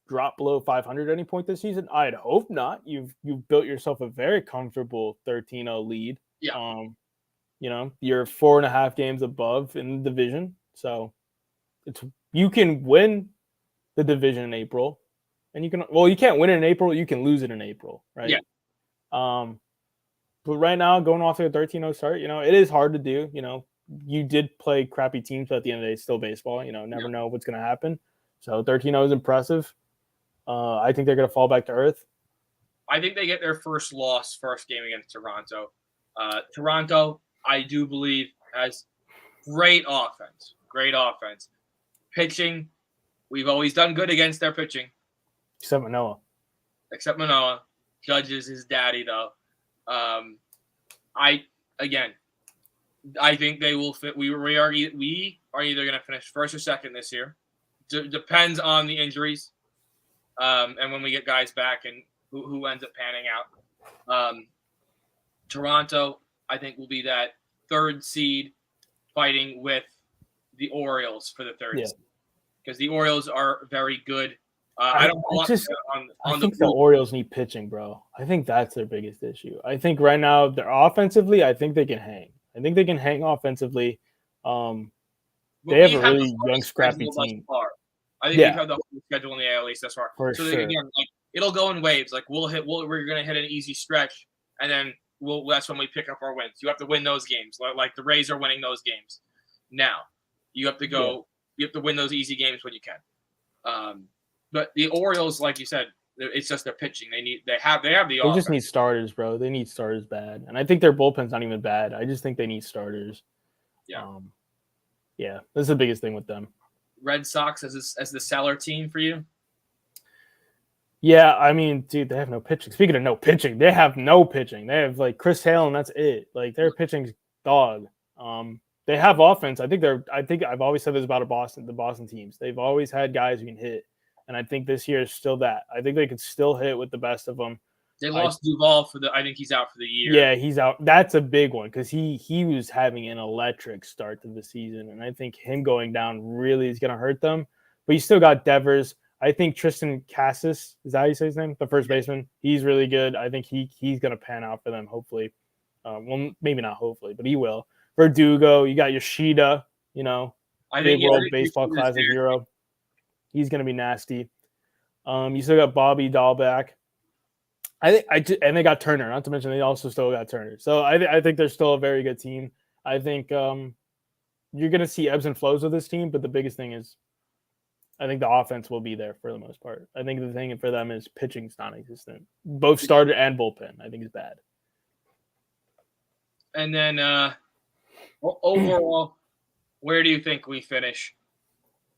drop below 500 at any point this season? I'd hope not. You've built yourself a very comfortable 13-0 lead. Yeah. You're 4.5 games above in the division, so you can win the division in April, and you can't win it in April. You can lose it in April, right? Yeah. But right now, going off to a 13-0 start, it is hard to do. You did play crappy teams, but at the end of the day, it's still baseball. Never know what's going to happen. So 13-0 is impressive. I think they're going to fall back to earth. I think they get their first game against Toronto. Toronto, I do believe, has great offense. Pitching, we've always done good against their pitching. Except Manoah. Judge is his daddy, though. I think they will fit. We are either going to finish first or second this year. Depends on the injuries, and when we get guys back and who ends up panning out. Toronto, I think, will be that 3rd seed fighting with the Orioles for the 3rd seed because the Orioles are very good. I think the Orioles need pitching, bro. I think that's their biggest issue. I think right now they're offensively, I think they can hang. I think they can hang offensively. They have a really young, scrappy team. I think we've had the whole schedule in the AL East thus far. Again, like, it'll go in waves. Like we're going to hit an easy stretch, and then that's when we pick up our wins. You have to win those games. Like the Rays are winning those games. Now you have to go. Yeah. You have to win those easy games when you can. But the Orioles, like you said, it's just their pitching. They have the offense. They just need starters, bro. They need starters bad. And I think their bullpen's not even bad. I just think they need starters. Yeah. That's the biggest thing with them. Red Sox as the seller team for you? Yeah, I mean, dude, they have no pitching. Speaking of no pitching, they have no pitching. They have like Chris Hale, and that's it. Like their pitching's dog. They they have offense. I think I've always said this about the Boston teams. They've always had guys who can hit. And I think this year is still that. I think they can still hit with the best of them. They lost Duval I think he's out for the year. Yeah, he's out. That's a big one because he was having an electric start to the season. And I think him going down really is going to hurt them. But you still got Devers. I think Tristan Cassis, is that how you say his name? The first baseman. He's really good. I think he's going to pan out for them, hopefully. Well, maybe not hopefully, but he will. Verdugo, you got Yoshida, I think World Baseball Classic hero. He's going to be nasty. You still got Bobby Dahlback. And they got Turner. Not to mention they also still got Turner. So I think they're still a very good team. I think you're going to see ebbs and flows of this team, but the biggest thing is I think the offense will be there for the most part. I think the thing for them is pitching's non-existent. Both starter and bullpen, I think, is bad. And then overall, where do you think we finish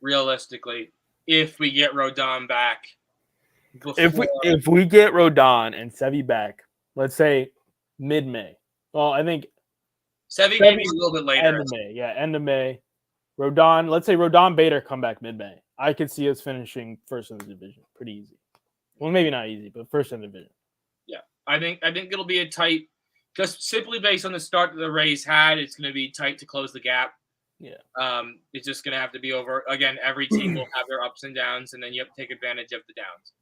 realistically if we get Rodon back? If we get Rodon and Sevy back, let's say mid-May. Well, I think Sevy may be a little bit later. End of May. Yeah, end of May. Rodon, let's say Rodon Bader come back mid-May. I could see us finishing first in the division. Pretty easy. Well, maybe not easy, but first in the division. Yeah. I think it'll be a tight, just simply based on the start that the Rays had, it's going to be tight to close the gap. Yeah. It's just going to have to be over. Again, every team will have their ups and downs, and then you have to take advantage of the downs.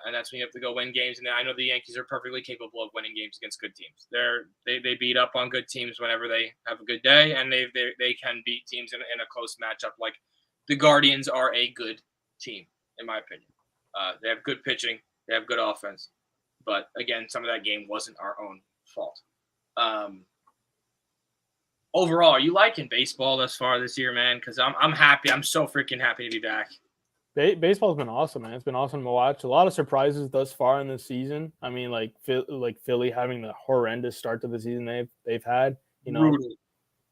And that's when you have to go win games. And I know the Yankees are perfectly capable of winning games against good teams. They beat up on good teams whenever they have a good day, and they can beat teams in a close matchup. Like the Guardians are a good team, in my opinion. They have good pitching. They have good offense. But, again, some of that game wasn't our own fault. Overall, are you liking baseball thus far this year, man? Because I'm happy. I'm so freaking happy to be back. Baseball's been awesome, man. It's been awesome to watch. A lot of surprises thus far in this season. I mean, like Philly having the horrendous start to the season they've had.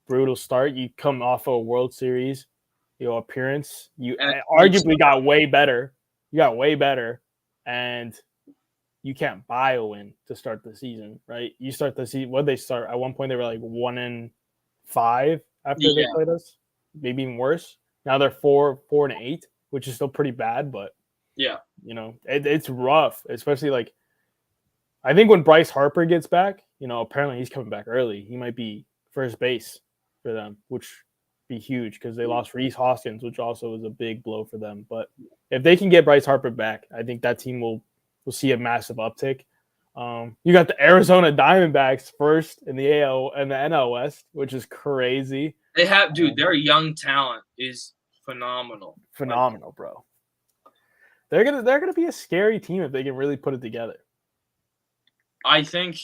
Brutal start. You come off a World Series, appearance. You arguably got way better. You got way better, and you can't buy a win to start the season, right? You start the season. What did they start? At one point, they were like 1-5 after they played us, maybe even worse. Now they're 4-8. Which is still pretty bad, but yeah, it's rough, especially like I think when Bryce Harper gets back, apparently he's coming back early. He might be first base for them, which be huge because they lost Rhys Hoskins, which also was a big blow for them. But if they can get Bryce Harper back, I think that team will see a massive uptick. You got the Arizona Diamondbacks first in the AL and the NL West, which is crazy. They have, their young talent is phenomenal, bro. They're gonna be a scary team if they can really put it together. I think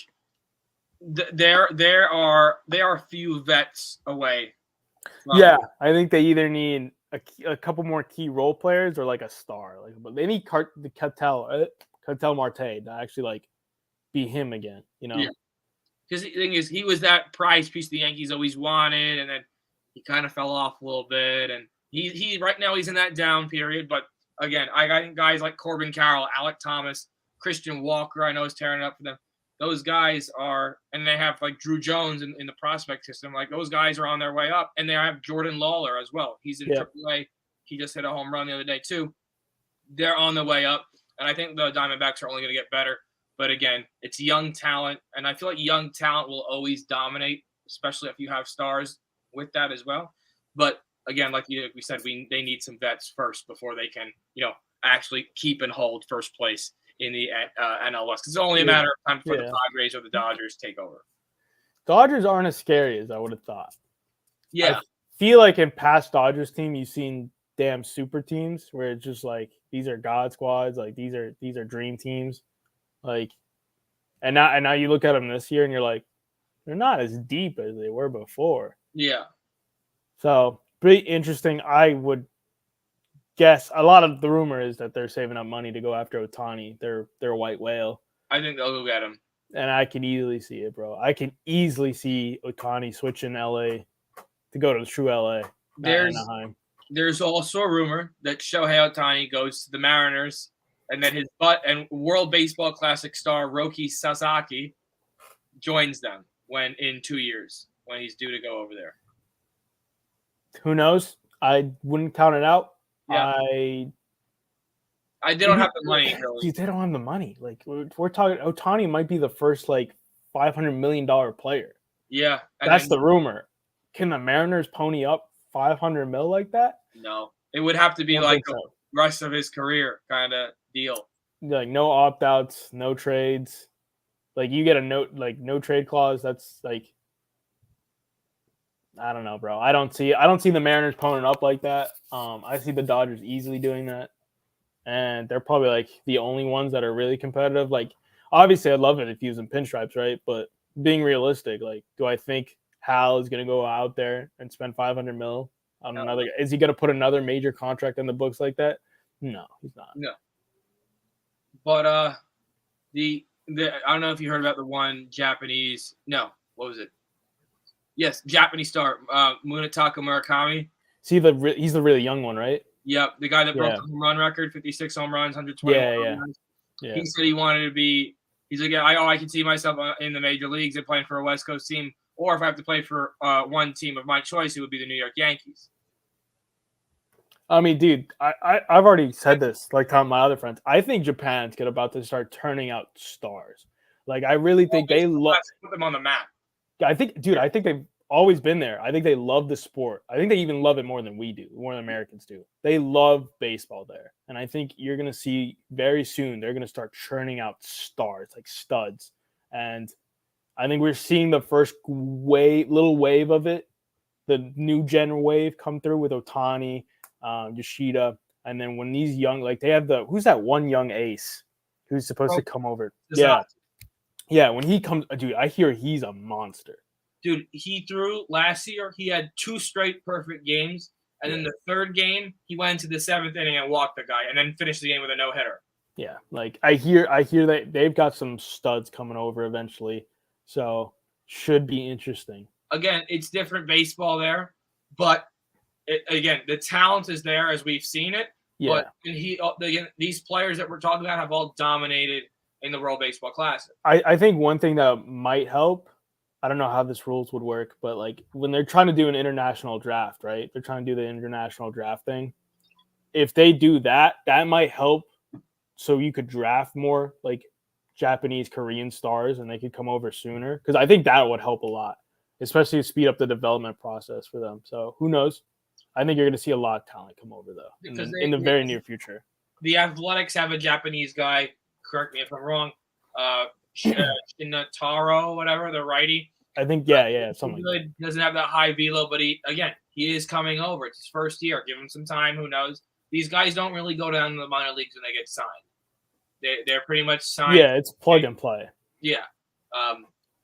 there are a few vets away. Yeah, I think they either need a couple more key role players or like a star. But they need Ketel Marte to actually be him again. Yeah. Because the thing is, he was that prize piece the Yankees always wanted, and then he kind of fell off a little bit, and he right now he's in that down period. But again, I got guys like Corbin Carroll, Alec Thomas, Christian Walker. I know is tearing it up for them. Those guys are, and they have Drew Jones in the prospect system. Those guys are on their way up, and they have Jordan Lawler as well. He's in AAA. He just hit a home run the other day too. They're on the way up, and I think the Diamondbacks are only going to get better. But again, it's young talent, and I feel like young talent will always dominate, especially if you have stars with that as well. But again, like we said, they need some vets first before they can, actually keep and hold first place in the NL West. It's only a matter of time before the Padres or the Dodgers take over. Dodgers aren't as scary as I would have thought. Yeah. I feel like in past Dodgers team, you've seen damn super teams where it's just these are God squads, these are dream teams. And now you look at them this year and you're like, they're not as deep as they were before. Yeah. So pretty interesting. I would guess a lot of the rumor is that they're saving up money to go after Ohtani. They're a white whale. I think they'll go get him. And I can easily see it, bro. I can easily see Ohtani switching LA to go to the true LA. Anaheim. There's also a rumor that Shohei Ohtani goes to the Mariners and that his and World Baseball Classic star Roki Sasaki joins them in 2 years when he's due to go over there. Who knows? I wouldn't count it out. Yeah. I They don't have the money, really. Dude, they don't have the money. Like we're talking, Ohtani might be the first like $500 million player. Yeah. That's the rumor. Can the Mariners pony up 500 mil like that? No. It would have to be Don't like think the so. rest of his career kind of deal. Like no opt outs, no trades. Like you get a no trade clause. That's like, I don't know, bro. I don't see the Mariners ponying up like that. I see the Dodgers easily doing that, and they're probably like the only ones that are really competitive. Like obviously, I'd love it if he was in pinstripes, right? But being realistic, like, do I think Hal is going to go out there and spend 500 mil on No. another? Is he going to put another major contract in the books like that? No, he's not. No. But the I don't know if you heard about the one Japanese. No, what was it? Yes, Japanese star Munetaka Murakami. See, he's the really young one, right? Yep, the guy that broke Yeah. the home run record, 56 home runs, 120 Yeah, home yeah. runs. Yeah. He said he wanted to be. He's like, I can see myself in the major leagues and playing for a West Coast team, or if I have to play for one team of my choice, it would be the New York Yankees. I mean, dude, I've already said this, like telling my other friends. I think Japan's about to start turning out stars. Like, I really think they love. Put them on the map. I think they've always been there. I think they love the sport. I think they even love it more than we do, more than Americans do. They love baseball there. And I think you're going to see very soon, they're going to start churning out stars, like studs. And I think we're seeing the first little wave of it, the new gen wave come through with Ohtani, Yoshida. And then when these young, like they have who's that one young ace who's supposed to come over? Yeah. Yeah, when he comes, dude, I hear he's a monster. Dude, he threw last year. He had 2 straight perfect games. And then the third game, he went into the 7th inning and walked the guy and then finished the game with a no-hitter. Yeah, like I hear that they've got some studs coming over eventually. So should be interesting. Again, it's different baseball there. But, again, the talent is there as we've seen it. Yeah. But these players that we're talking about have all dominated in the World Baseball Classic. I think one thing that might help, I don't know how this rules would work, but like when they're trying to do an international draft, right? They're trying to do the international draft thing. If they do that, that might help so you could draft more like Japanese, Korean stars and they could come over sooner. Because I think that would help a lot, especially to speed up the development process for them. So who knows? I think you're going to see a lot of talent come over though in the very near future. The Athletics have a Japanese guy. Correct me if I'm wrong. Shinataro, whatever, the righty. I think, yeah, something. Like that. Doesn't have that high velo, but he is coming over. It's his first year. Give him some time. Who knows? These guys don't really go down to the minor leagues when they get signed. They're pretty much signed. Yeah, it's plug and play. Yeah.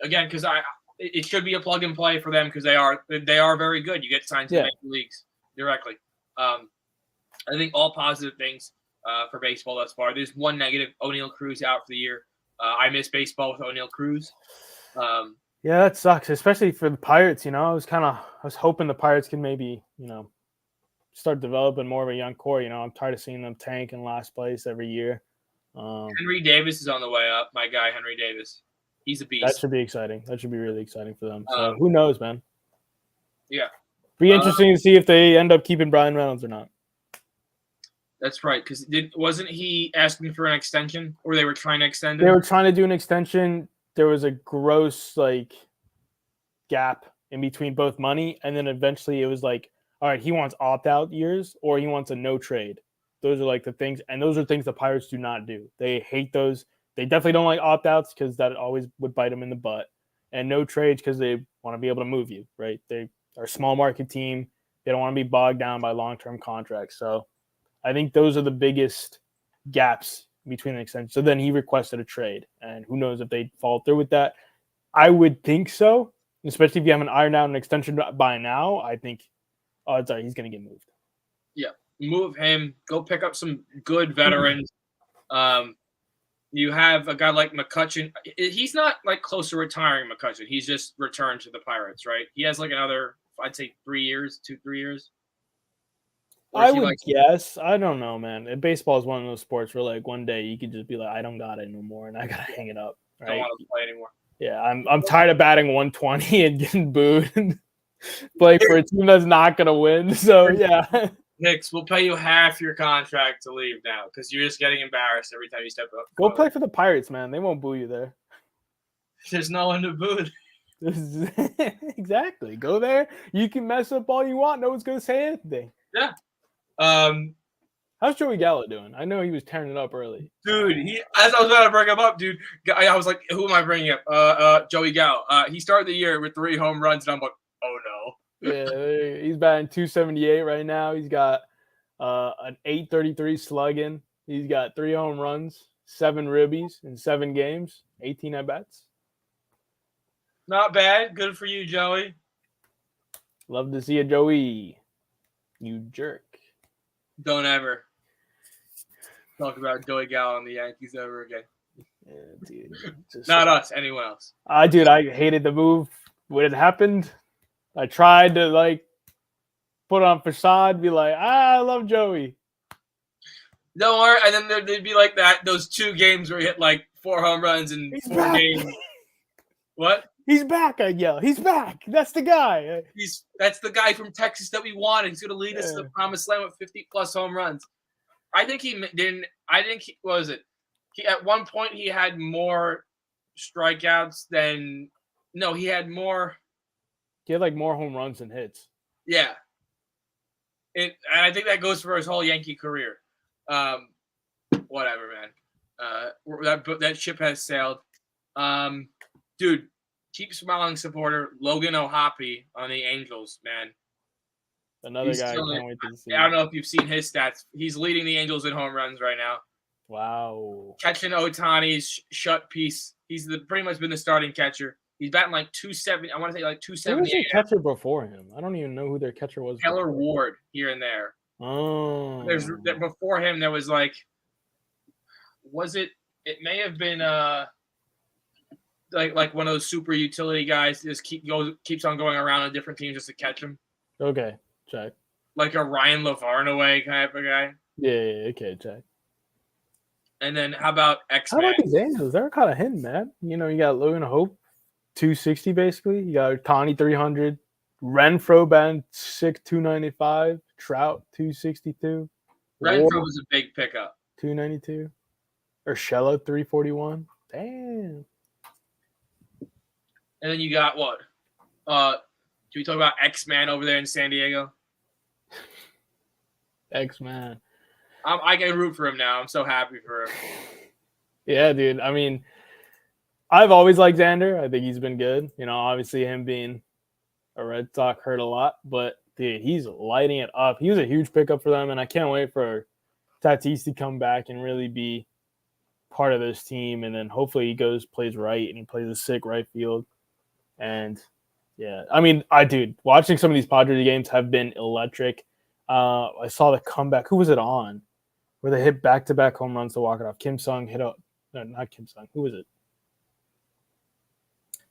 Again, because it should be a plug and play for them because they are very good. You get signed to the major leagues directly. I think all positive things for baseball thus far. There's one negative. O'Neal Cruz out for the year. I miss baseball with O'Neal Cruz. Yeah, that sucks, especially for the Pirates. I was hoping the Pirates can maybe, start developing more of a young core. I'm tired of seeing them tank in last place every year. Henry Davis is on the way up. My guy, Henry Davis. He's a beast. That should be exciting. That should be really exciting for them. So who knows, man? Yeah. Be interesting to see if they end up keeping Brian Reynolds or not. That's right, because wasn't he asking for an extension, or they were trying to extend him? They were trying to do an extension. There was a gross gap in between both money, and then eventually it was like, all right, he wants opt-out years, or he wants a no trade. Those are the things, and those are things the Pirates do not do. They hate those. They definitely don't like opt-outs because that always would bite them in the butt, and no trades because they want to be able to move you, right? They are a small market team. They don't want to be bogged down by long-term contracts. So I think those are the biggest gaps between the extension. So then he requested a trade, and who knows if they fall through with that. I would think so, especially if you haven't ironed out an extension by now. I think odds are he's going to get moved. Yeah, move him. Go pick up some good veterans. You have a guy like McCutchen. He's not close to retiring, McCutchen. He's just returned to the Pirates, right? He has another, I'd say 3 years, 2-3 years. I would guess. I don't know, man. Baseball is one of those sports where one day you could just be like, I don't got it no more, and I gotta hang it up. Right? Don't want to play anymore. Yeah, I'm tired of batting 120 and getting booed. playing for a team that's not gonna win. So yeah, Hicks, we'll pay you half your contract to leave now because you're just getting embarrassed every time you step up. go play for the Pirates, man. They won't boo you there. There's no one to boo. Exactly. Go there. You can mess up all you want. No one's gonna say anything. Yeah. How's Joey Gallo doing? I know he was tearing it up early. Dude, as I was about to bring him up, dude, I was like, who am I bringing up? Joey Gallo. He started the year with 3 home runs, and I'm like, oh no. Yeah, he's batting 278 right now. He's got an 833 slugging. He's got 3 home runs, 7 ribbies in 7 games, 18 at bats. Not bad. Good for you, Joey. Love to see a Joey. You jerk. Don't ever talk about Joey Gallo and the Yankees ever again. Yeah, dude. Not us, anyone else. Dude, I hated the move when it happened. I tried to put on facade, be like, I love Joey. Don't worry. And then they'd be like that. Those 2 games where he hit 4 home runs in 4 games. What? He's back, I yell. He's back. That's the guy. That's the guy from Texas that we wanted. He's going to lead us to the promised land with 50+ home runs. I think he didn't. What was it? At one point he had more strikeouts than. No, he had more. He had more home runs than hits. Yeah. And I think that goes for his whole Yankee career. Whatever, man. That ship has sailed. Dude. Keep smiling, supporter Logan O'Hoppe on the Angels, man. Another guy I can't wait to see. I don't know if you've seen his stats. He's leading the Angels in home runs right now. Wow. Catching Ohtani's shut piece. He's pretty much been the starting catcher. He's batting 270. I want to say 270. Who was their catcher before him? I don't even know who their catcher was. Taylor Ward here and there. Oh. Before him there was was it? It may have been like one of those super utility guys just keeps on going around on different teams just to catch him. Okay, check. Like a Ryan LaVarnaway kind of a guy. Yeah, okay, check. And then how about X-Man? How about these Angels? They're kind of hitting, man. You got Logan Hope, 260 basically. You got Tani 300, Renfroe batting 295, Trout 262. Renfroe was a big pickup. 292. Urshela 341. Damn. And then you got what? Can we talk about X-Man over there in San Diego? X-Man. I can root for him now. I'm so happy for him. Yeah, dude. I mean, I've always liked Xander. I think he's been good. Obviously him being a Red Sox hurt a lot, but dude, he's lighting it up. He was a huge pickup for them, and I can't wait for Tatis to come back and really be part of this team. And then hopefully he plays right, and he plays a sick right field. And yeah, I mean, watching some of these Padres games have been electric. I saw the comeback. Who was it on? Where they hit back-to-back home runs to walk it off. Kim Sung hit up. No, not Kim Sung. Who was it?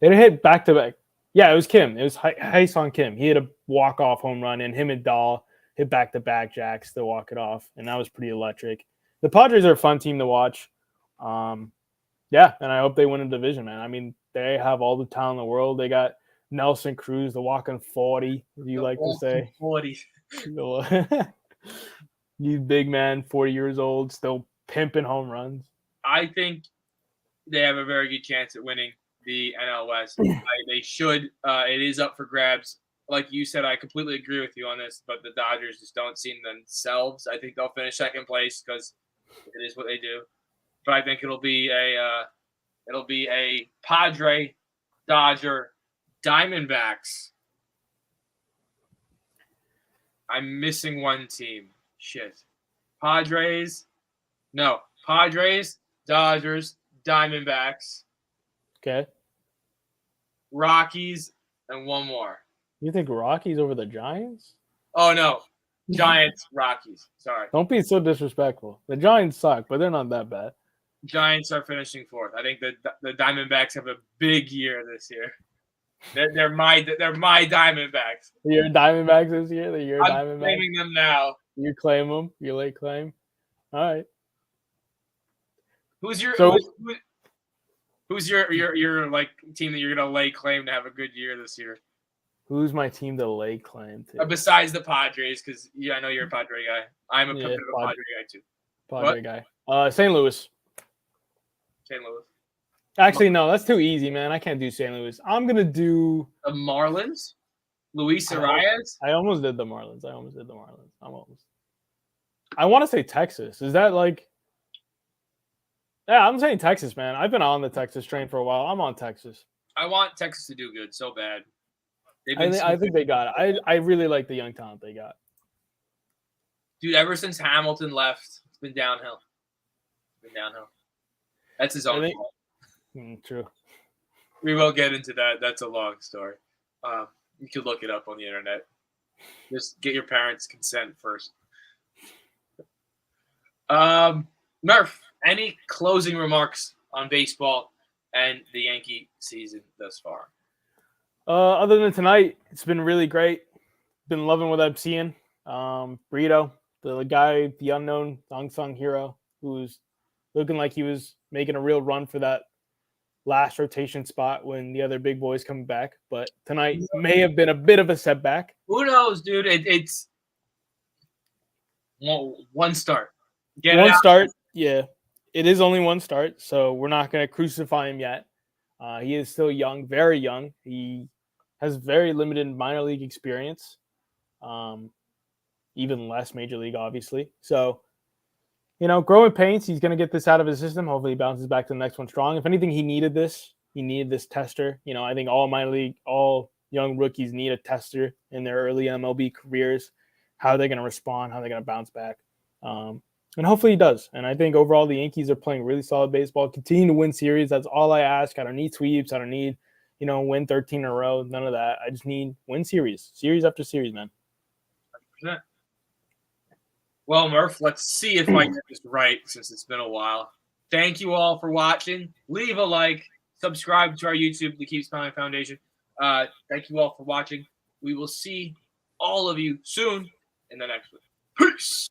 They hit back-to-back. Yeah, it was Kim. It was Hae-Sung Kim. He hit a walk-off home run, and him and Dahl hit back-to-back jacks to walk it off, and that was pretty electric. The Padres are a fun team to watch. Yeah, and I hope they win a division, man. I mean, they have all the talent in the world. They got Nelson Cruz, the walking 40, as you like to say. 40. You big man, 40 years old, still pimping home runs. I think they have a very good chance at winning the NL West. They should. It is up for grabs. Like you said, I completely agree with you on this, but the Dodgers just don't see themselves. I think they'll finish second place because it is what they do. But I think it'll be a Padre, Dodger, Diamondbacks. I'm missing one team. Shit. Padres, Dodgers, Diamondbacks, Okay. Rockies, and one more. You think Rockies over the Giants? Oh, no. Giants, Rockies. Sorry. Don't be so disrespectful. The Giants suck, but they're not that bad. Giants are finishing fourth. I think the Diamondbacks have a big year this year. They're my Diamondbacks. Your Diamondbacks this year? I'm Diamondbacks? claiming them now. You claim them? You late claim? All right. Who's your like team that you're gonna lay claim to have a good year this year? Who's my team to lay claim to? Besides the Padres, because I know you're a Padre guy. I'm a Yeah, bit of a Padre guy too. Padre guy. St. Louis. St. Louis. Actually, no, that's too easy, man. I can't do St. Louis. I'm gonna do The Marlins. Luis I Arias. I almost did the Marlins. I want to say Texas. Is that like? Yeah, I'm saying Texas, man. I've been on the Texas train for a while. I'm on Texas. I want Texas to do good so bad. I think they got it. I really like the young talent they got. Dude, ever since Hamilton left, it's been downhill. That's his own fault. True. We will get into that. That's a long story. You can look it up on the internet. Just get your parents' consent first. Murph, any closing remarks on baseball and the Yankee season thus far? Other than tonight, it's been really great. Been loving what I'm seeing. Brito, the guy, the unknown unsung hero, who's looking like he was making a real run for that last rotation spot when the other big boys come back. But tonight may have been a bit of a setback. Who knows, dude? It's one start. One start. Yeah, it is only one start, so we're not going to crucify him yet. He is still young, very young. He has very limited minor league experience, even less major league, obviously. So, growing pains. He's going to get this out of his system. Hopefully, he bounces back to the next one strong. If anything, he needed this. He needed this tester. I think all young rookies need a tester in their early MLB careers. How they're going to respond, how they're going to bounce back. And hopefully he does. And I think overall the Yankees are playing really solid baseball, continue to win series. That's all I ask. I don't need sweeps. I don't need, win 13 in a row. None of that. I just need win series after series, man. 100%. Well, Murph, let's see if I get this right since it's been a while. Thank you all for watching. Leave a like. Subscribe to our YouTube, the Keep Smiling Foundation. Thank you all for watching. We will see all of you soon in the next one. Peace.